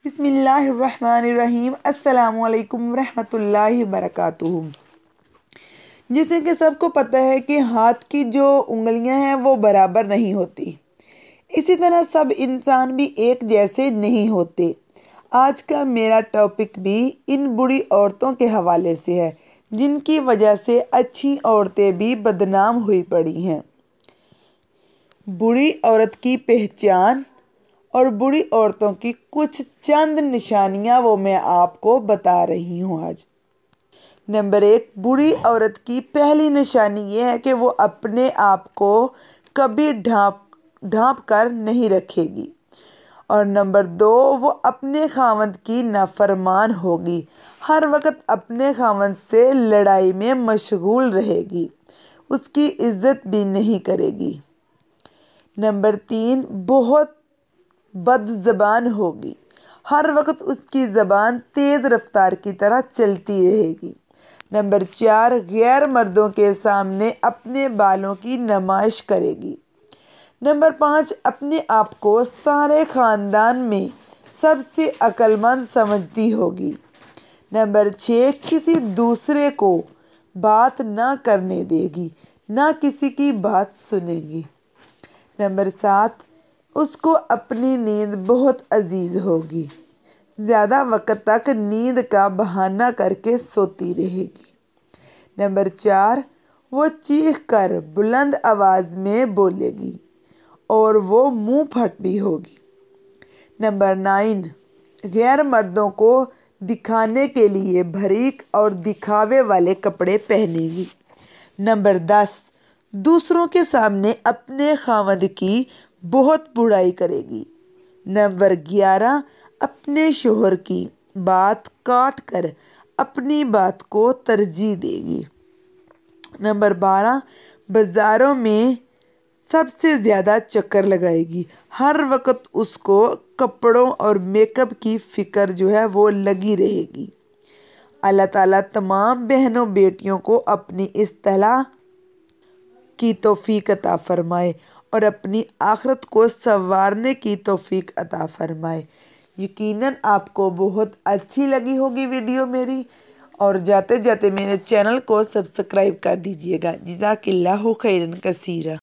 بسم اللہ الرحمن الرحیم۔ السلام علیکم ورحمۃ اللہ وبرکاتہ۔ جیسے کہ سب کو پتہ ہے کہ ہاتھ کی جو انگلیاں ہیں وہ برابر نہیں ہوتی، اسی طرح سب انسان بھی ایک جیسے نہیں ہوتے۔ آج کا میرا ٹاپک بھی ان بری عورتوں کے حوالے سے ہے جن کی وجہ سے اچھی عورتیں بھی بدنام ہوئی پڑی ہیں۔ بری عورت کی پہچان اور بری عورتوں کی کچھ چند نشانیاں وہ میں آپ کو بتا رہی ہوں آج۔ نمبر 1، بری عورت کی پہلی نشانی یہ ہے کہ وہ اپنے آپ کو کبھی ڈھانپ کر نہیں رکھے گی۔ اور نمبر 2، وہ اپنے خاوند کی نافرمان ہوگی، ہر وقت اپنے خاوند سے لڑائی میں مشغول رہے گی، اس کی عزت بھی نہیں کرے گی۔ نمبر 3، بہت بد زبان ہوگی، ہر وقت اس کی زبان تیز رفتار کی طرح چلتی رہے گی۔ نمبر 4، غیر مردوں کے سامنے اپنے بالوں کی نمائش کرے گی۔ نمبر 5، اپنے آپ کو سارے خاندان میں سب سے عقل مند سمجھتی ہوگی۔ نمبر 6، کسی دوسرے کو بات نہ کرنے دے گی، نہ کسی کی بات سنے گی۔ نمبر 7، اس کو اپنی نیند بہت عزیز ہوگی، زیادہ وقت تک نیند کا بہانہ کر کے سوتی رہے گی۔ نمبر 4، وہ چیخ کر بلند آواز میں بولے گی اور وہ منہ پھٹ بھی ہوگی۔ نمبر 9، غیر مردوں کو دکھانے کے لیے باریک اور دکھاوے والے کپڑے پہنے گی۔ نمبر 10، دوسروں کے سامنے اپنے خاوند کی بہت برائی کرے گی۔ نمبر 11، اپنے شوہر کی بات کاٹ کر اپنی بات کو ترجیح دے گی۔ نمبر 12، بازاروں میں سب سے زیادہ چکر لگائے گی، ہر وقت اس کو کپڑوں اور میک اپ کی فکر وہ لگی رہے گی۔ اللہ تعالیٰ تمام بہنوں بیٹیوں کو اپنی اصلاح کی توفیق عطا فرمائے اور اپنی آخرت کو سنوارنے کی توفیق عطا فرمائے۔ یقیناً آپ کو بہت اچھی لگی ہوگی ویڈیو میری، اور جاتے جاتے میرے چینل کو سبسکرائب کر دیجیے گا۔ جزاک اللہ خیرا کثیرا۔